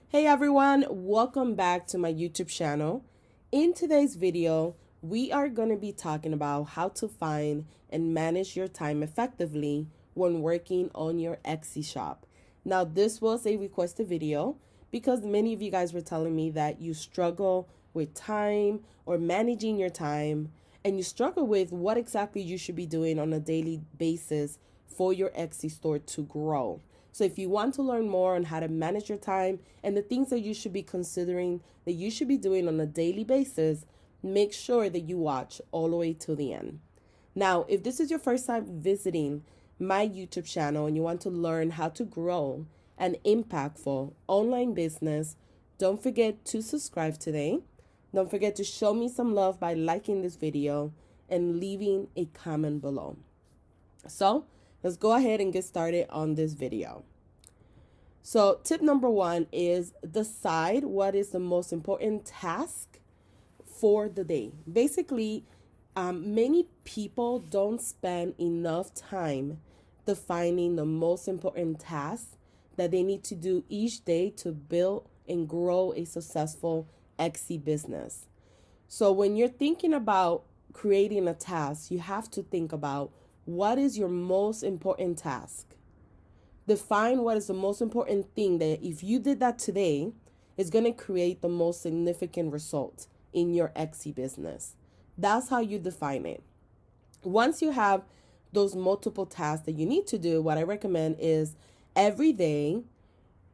Hey everyone, welcome back to my YouTube channel. In today's video, we are going to be talking about how to find and manage your time effectively when working on your Etsy shop. Now, this was a requested video because many of you guys were telling me that you struggle with time or managing your time, and you struggle with what exactly you should be doing on a daily basis for your Etsy store to grow. So if you want to learn more on how to manage your time and the things that you should be considering that you should be doing on a daily basis, make sure that you watch all the way to the end. Now, if this is your first time visiting my YouTube channel and you want to learn how to grow an impactful online business, don't forget to subscribe today. Don't forget to show me some love by liking this video and leaving a comment below. So let's go ahead and get started on this video. So tip number one is decide what is the most important task for the day. Basically, many people don't spend enough time defining the most important tasks that they need to do each day to build and grow a successful Etsy business. So when you're thinking about creating a task, you have to think about what is your most important task. Define what is the most important thing that if you did that today, is going to create the most significant result in your Etsy business. That's how you define it. Once you have those multiple tasks that you need to do, what I recommend is every day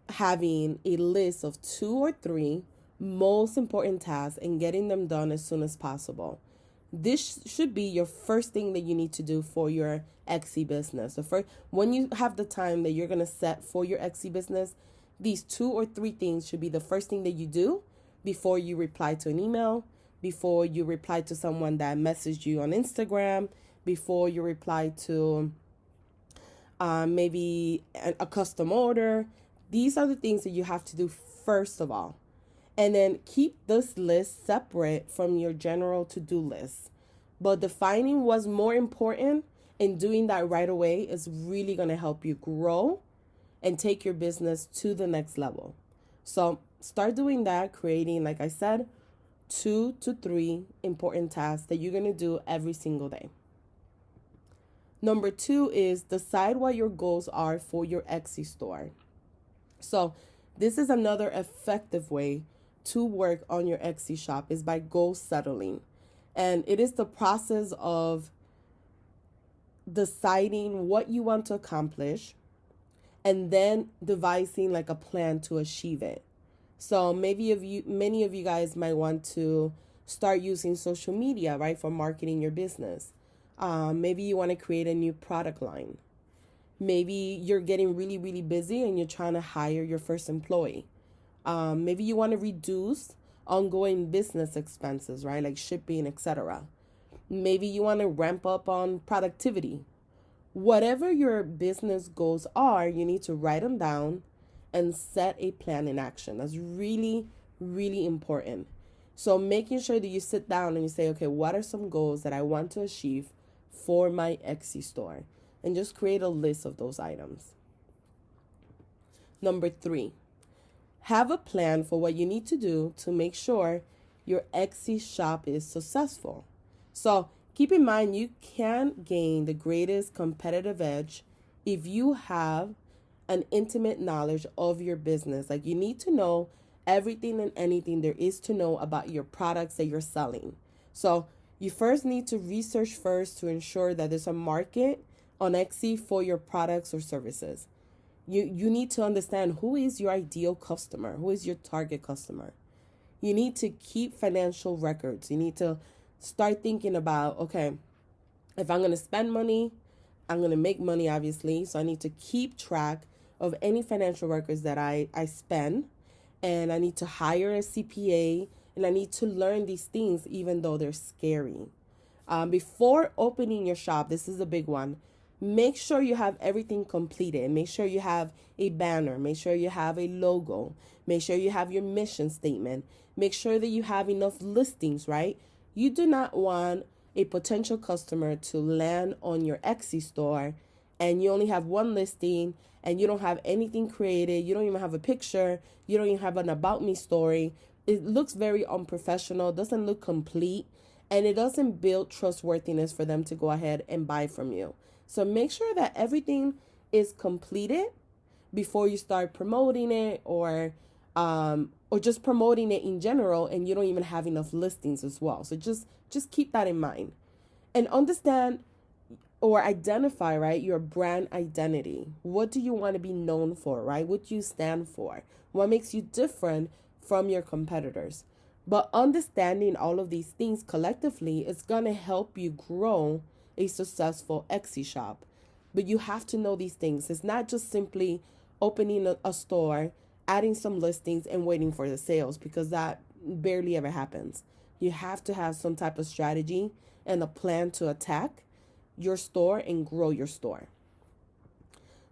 having a list of 2 or 3 most important tasks and getting them done as soon as possible. This should be your first thing that you need to do for your Etsy business. So first, when you have the time that you're going to set for your Etsy business, these 2 or 3 things should be the first thing that you do before you reply to an email, before you reply to someone that messaged you on Instagram, before you reply to maybe a custom order. These are the things that you have to do first of all. And then keep this list separate from your general to-do list. But defining what's more important and doing that right away is really going to help you grow and take your business to the next level. So start doing that, creating, like I said, 2 to 3 important tasks that you're going to do every single day. Number 2 is decide what your goals are for your Etsy store. So this is another effective way to work on your Etsy shop is by goal settling. And it is the process of deciding what you want to accomplish and then devising like a plan to achieve it. So many of you guys might want to start using social media, right, for marketing your business. Maybe you want to create a new product line. Maybe you're getting really, really busy and you're trying to hire your first employee. Maybe you want to reduce ongoing business expenses, right? Like shipping, etc. Maybe you want to ramp up on productivity. Whatever your business goals are, you need to write them down and set a plan in action. That's really, really important. So making sure that you sit down and you say, okay, what are some goals that I want to achieve for my Etsy store? And just create a list of those items. Number 3. Have a plan for what you need to do to make sure your Etsy shop is successful. So keep in mind, you can't gain the greatest competitive edge if you have an intimate knowledge of your business. Like you need to know everything and anything there is to know about your products that you're selling. So you first need to research first to ensure that there's a market on Etsy for your products or services. You need to understand who is your ideal customer, who is your target customer. You need to keep financial records. You need to start thinking about, okay, if I'm going to spend money, I'm going to make money, obviously. So I need to keep track of any financial records that I spend. And I need to hire a CPA. And I need to learn these things, even though they're scary. Before opening your shop, this is a big one. Make sure you have everything completed. Make sure you have a banner. Make sure you have a logo. Make sure you have your mission statement. Make sure that you have enough listings, right? You do not want a potential customer to land on your Etsy store and you only have one listing and you don't have anything created, you don't even have a picture, you don't even have an about me story, it looks very unprofessional, doesn't look complete, and it doesn't build trustworthiness for them to go ahead and buy from you. So make sure that everything is completed before you start promoting it, or just promoting it in general, and you don't even have enough listings as well. So just keep that in mind and understand or identify, right, your brand identity. What do you want to be known for, right? What do you stand for? What makes you different from your competitors? But understanding all of these things collectively is going to help you grow a successful Etsy shop. But you have to know these things. It's not just simply opening a store, adding some listings, and waiting for the sales, because that barely ever happens. You have to have some type of strategy and a plan to attack your store and grow your store.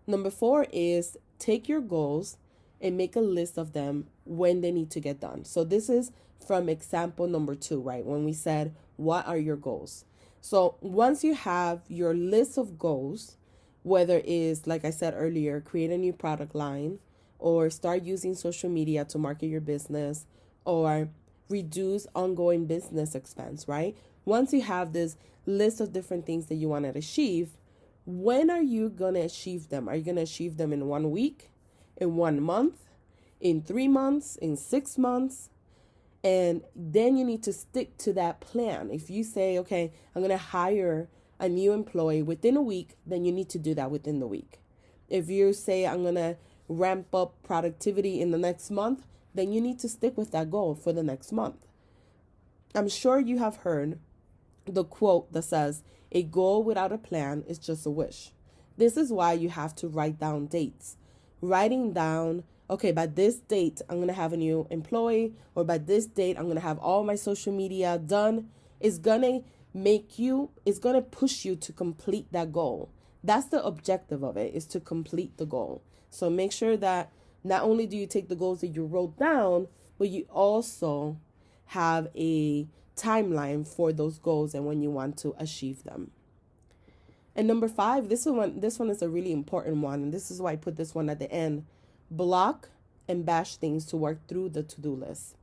Number 4 is take your goals and make a list of them when they need to get done. So this is from example number 2, right? When we said, what are your goals? So once you have your list of goals, whether it is, like I said earlier, create a new product line, or start using social media to market your business, or reduce ongoing business expense, right? Once you have this list of different things that you want to achieve, when are you going to achieve them? Are you going to achieve them in 1 week, in 1 month, in 3 months, in 6 months? And then you need to stick to that plan. If you say, okay, I'm going to hire a new employee within a week, then you need to do that within the week. If you say, I'm going to ramp up productivity in the next month, then you need to stick with that goal for the next month. I'm sure you have heard the quote that says, a goal without a plan is just a wish. This is why you have to write down dates. Writing down, okay, by this date, I'm going to have a new employee, or by this date, I'm going to have all my social media done, is going to it's going to push you to complete that goal. That's the objective of it, is to complete the goal. So make sure that not only do you take the goals that you wrote down, but you also have a timeline for those goals and when you want to achieve them. And number 5, this one is a really important one, and this is why I put this one at the end. Block and batch things to work through the to-do list.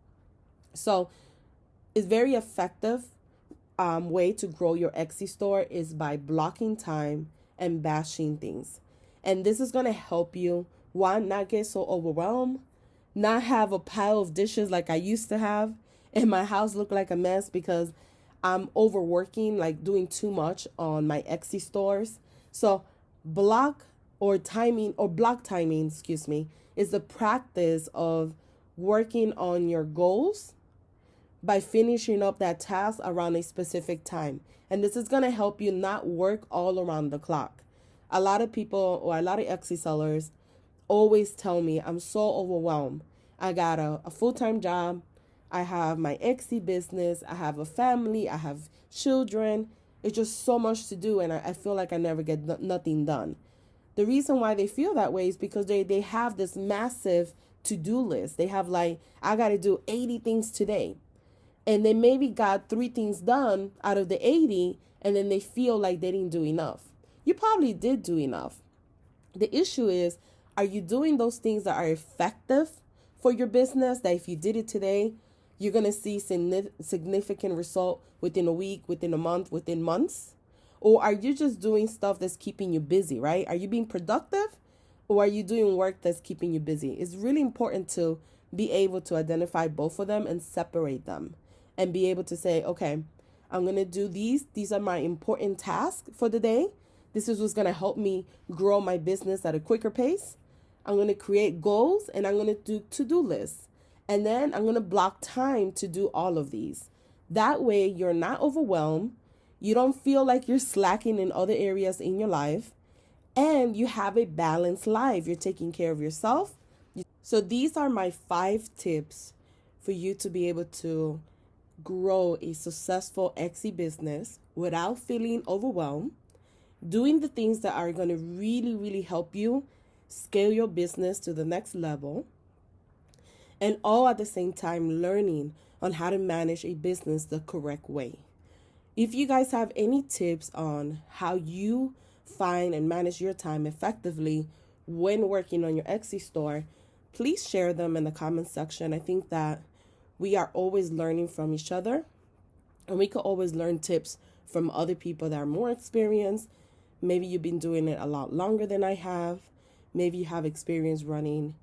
So it's very effective way to grow your Etsy store is by blocking time and batching things. And this is going to help you, one, not get so overwhelmed, not have a pile of dishes like I used to have, and my house look like a mess because I'm overworking, like doing too much on my Etsy stores. So block timing, is the practice of working on your goals by finishing up that task around a specific time. And this is going to help you not work all around the clock. A lot of people, or a lot of Etsy sellers, always tell me, I'm so overwhelmed. I got a full-time job. I have my Etsy business. I have a family. I have children. It's just so much to do, and I feel like I never get nothing done. The reason why they feel that way is because they have this massive to-do list. They have like, I got to do 80 things today. And they maybe got 3 things done out of the 80, and then they feel like they didn't do enough. You probably did do enough. The issue is, are you doing those things that are effective for your business, that if you did it today, you're going to see significant result within a week, within a month, within months? Or are you just doing stuff that's keeping you busy, right? Are you being productive, or are you doing work that's keeping you busy? It's really important to be able to identify both of them and separate them, and be able to say, okay, I'm going to do these. These are my important tasks for the day. This is what's going to help me grow my business at a quicker pace. I'm going to create goals, and I'm going to do to-do lists. And then I'm going to block time to do all of these. That way you're not overwhelmed. You don't feel like you're slacking in other areas in your life, and you have a balanced life. You're taking care of yourself. So these are my 5 tips for you to be able to grow a successful Etsy business without feeling overwhelmed, doing the things that are going to really, really help you scale your business to the next level, and all at the same time learning on how to manage a business the correct way. If you guys have any tips on how you find and manage your time effectively when working on your Etsy store, please share them in the comment section. I think that we are always learning from each other, and we could always learn tips from other people that are more experienced. Maybe you've been doing it a lot longer than I have. Maybe you have experience running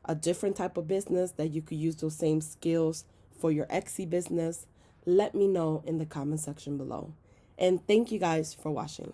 a different type of business that you could use those same skills for your Etsy business. Let me know in the comment section below. And thank you guys for watching.